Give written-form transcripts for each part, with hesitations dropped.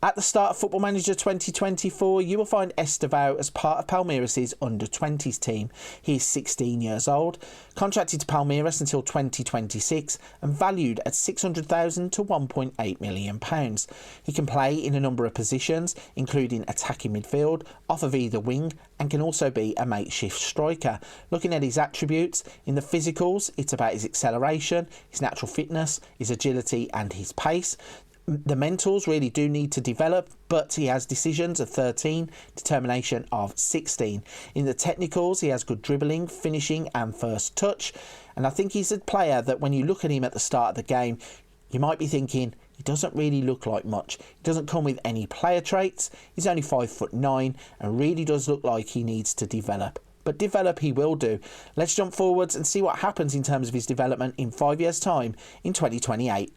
At the start of Football Manager 2024, you will find Estevao as part of Palmeiras' under-20s team. He is 16 years old, contracted to Palmeiras until 2026 and valued at £600,000 to £1.8 million. He can play in a number of positions, including attacking midfield, off of either wing, and can also be a makeshift striker. Looking at his attributes, in the physicals, it's about his acceleration, his natural fitness, his agility and his pace. The mentals really do need to develop, but he has decisions of 13, determination of 16. In the technicals, he has good dribbling, finishing and first touch. And I think he's a player that when you look at him at the start of the game, you might be thinking, he doesn't really look like much. He doesn't come with any player traits. He's only 5'9" and really does look like he needs to develop. But develop he will do. Let's jump forwards and see what happens in terms of his development in 5 years' time in 2028.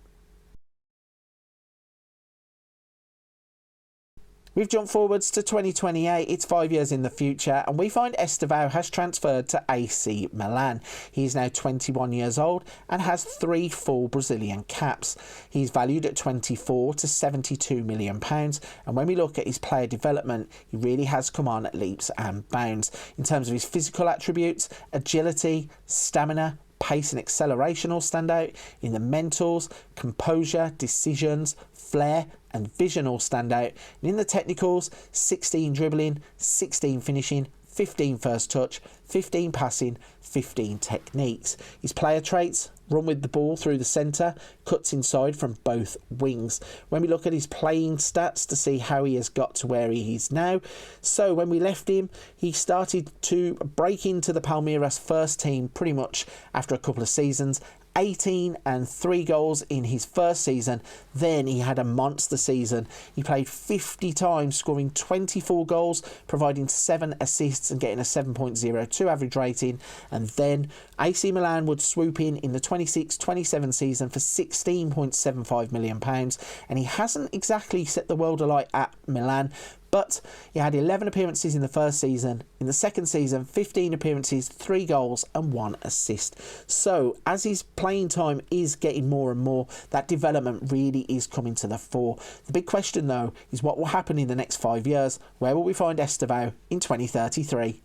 We've jumped forwards to 2028, it's 5 years in the future, and we find Estevao has transferred to AC Milan. He is now 21 years old and has 3 full Brazilian caps. He's valued at 24 to £72 million, and when we look at his player development, he really has come on at leaps and bounds. In terms of his physical attributes, agility, stamina, pace and acceleration all stand out. In the mentals, composure, decisions, flair and vision all stand out. And in the technicals, 16 dribbling, 16 finishing, 15 first touch, 15 passing, 15 techniques. His player traits: run with the ball through the centre, cuts inside from both wings. When we look at his playing stats to see how he has got to where he is now, so when we left him, he started to break into the Palmeiras first team pretty much after a couple of seasons. 18 and 3 goals in his first season. Then he had a monster season. He played 50 times, scoring 24 goals, providing 7 assists and getting a 7.02 average rating. And then AC Milan would swoop in the 26-27 season for £16.75 million. And he hasn't exactly set the world alight at Milan, but he had 11 appearances in the first season. In the second season, 15 appearances, 3 goals and 1 assist. So as his playing time is getting more and more, that development really is coming to the fore. The big question though is what will happen in the next 5 years. Where will we find Estevao in 2033?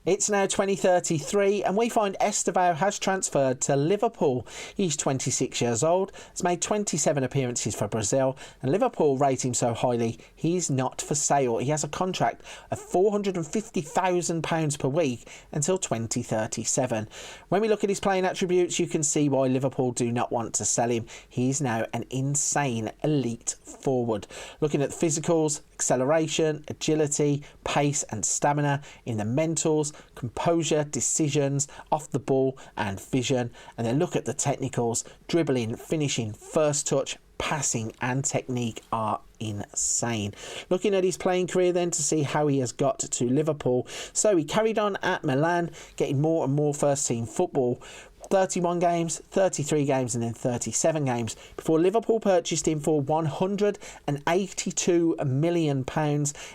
It's now 2033 and we find Estevao has transferred to Liverpool. He's 26 years old, has made 27 appearances for Brazil, and Liverpool rate him so highly he's not for sale. He has a contract of £450,000 per week until 2037. When we look at his playing attributes, you can see why Liverpool do not want to sell him. He's now an insane elite forward. Looking at the physicals, acceleration, agility, pace and stamina. In the mentals, composure, decisions, off the ball and vision. And then look at the technicals: dribbling, finishing, first touch, passing and technique are insane. Looking at his playing career then to see how he has got to Liverpool. So he carried on at Milan, getting more and more first team football. 31 games, 33 games and then 37 games before Liverpool purchased him for £182 million.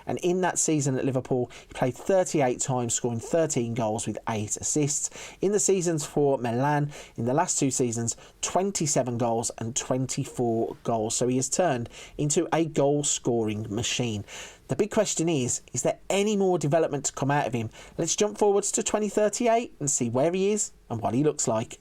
And in that season at Liverpool, he played 38 times, scoring 13 goals with 8 assists. In the seasons for Milan, in the last 2 seasons, 27 goals and 24 goals. So he has turned into a goal-scoring machine. The big question is there any more development to come out of him? Let's jump forwards to 2038 and see where he is and what he looks like.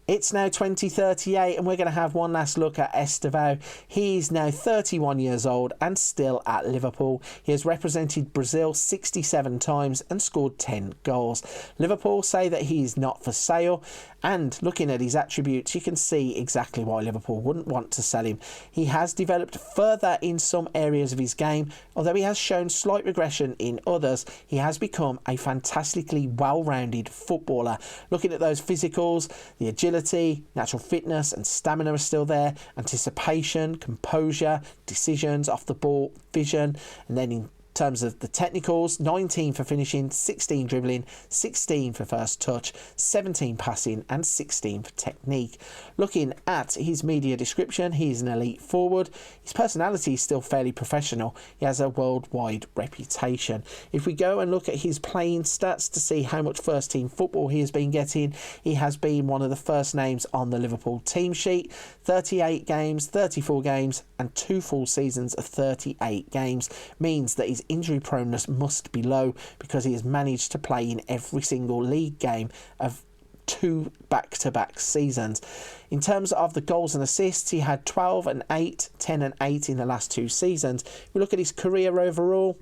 It's now 2038 and we're going to have one last look at Estevao. He is now 31 years old and still at Liverpool. He has represented Brazil 67 times and scored 10 goals. Liverpool say that he is not for sale, and looking at his attributes, you can see exactly why Liverpool wouldn't want to sell him. He has developed further in some areas of his game, although he has shown slight regression in others. He has become a fantastically well-rounded footballer. Looking at those physicals, the agility, natural fitness and stamina are still there, anticipation, composure, decisions, off the ball, vision, and then in terms of the technicals, 19 for finishing, 16 dribbling, 16 for first touch, 17 passing and 16 for technique. Looking at his media description, he is an elite forward. His personality is still fairly professional. He has a worldwide reputation. If we go and look at his playing stats to see how much first team football he has been getting, he has been one of the first names on the Liverpool team sheet. 38 games, 34 games and 2 full seasons of 38 games means that his injury proneness must be low, because he has managed to play in every single league game of 2 back-to-back seasons. In terms of the goals and assists, he had 12 and 8, 10 and 8 in the last 2 seasons. If we look at his career overall,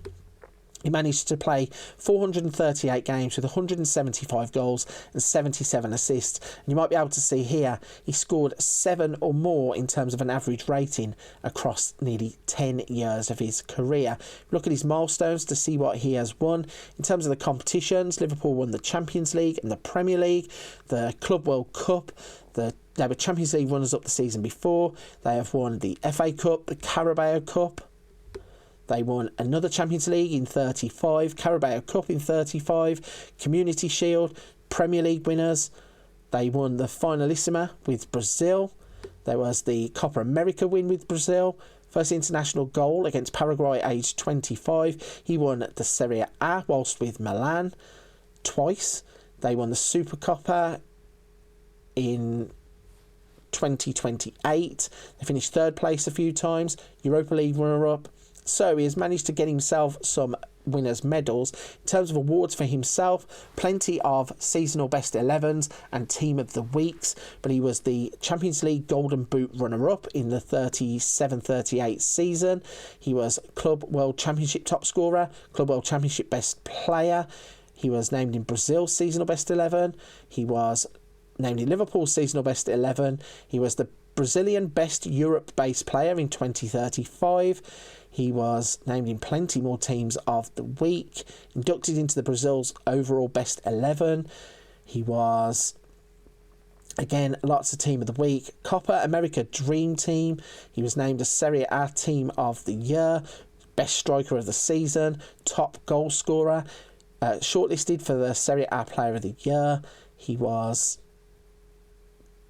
he managed to play 438 games with 175 goals and 77 assists. And you might be able to see here, he scored 7 or more in terms of an average rating across nearly 10 years of his career. Look at his milestones to see what he has won. In terms of the competitions, Liverpool won the Champions League and the Premier League, the Club World Cup, they were Champions League runners-up the season before. They have won the FA Cup, the Carabao Cup. They won another Champions League in 35, Carabao Cup in 35, Community Shield, Premier League winners. They won the Finalissima with Brazil. There was the Copa America win with Brazil. First international goal against Paraguay, aged 25. He won the Serie A whilst with Milan twice. They won the Supercoppa in 2028. They finished 3rd place a few times, Europa League runner-up. So he has managed to get himself some winners' medals. In terms of awards for himself, plenty of seasonal best 11s and team of the weeks, but he was the Champions League Golden Boot runner-up in the 37-38 season. He was Club World Championship top scorer, Club World Championship best player. He was named in Brazil's seasonal best 11. He was named in Liverpool's seasonal best 11. He was the Brazilian best Europe-based player in 2035. He was named in plenty more teams of the week, inducted into the Brazil's overall best 11. He was, again, lots of team of the week. Copa America Dream Team. He was named a Serie A team of the year, best striker of the season, top goal scorer, shortlisted for the Serie A player of the year. He was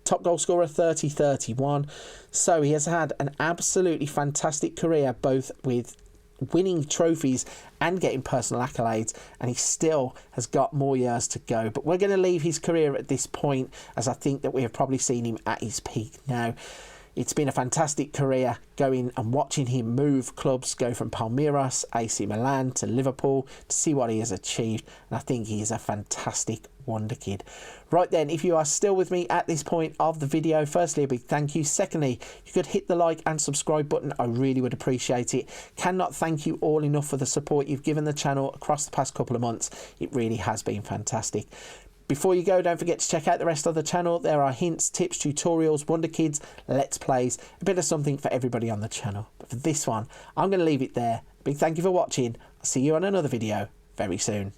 top goal scorer 30-31. So he has had an absolutely fantastic career, both with winning trophies and getting personal accolades, and he still has got more years to go. But we're going to leave his career at this point, as I think that we have probably seen him at his peak now. It's been a fantastic career going and watching him move clubs, go from Palmeiras, AC Milan to Liverpool, to see what he has achieved. And I think he is a fantastic wonder kid. Right then, if you are still with me at this point of the video, firstly, a big thank you. Secondly, you could hit the like and subscribe button. I really would appreciate it. Cannot thank you all enough for the support you've given the channel across the past couple of months. It really has been fantastic. Before you go, don't forget to check out the rest of the channel. There are hints, tips, tutorials, wonder kids, let's plays, a bit of something for everybody on the channel. But for this one, I'm going to leave it there. Big thank you for watching. I'll see you on another video very soon.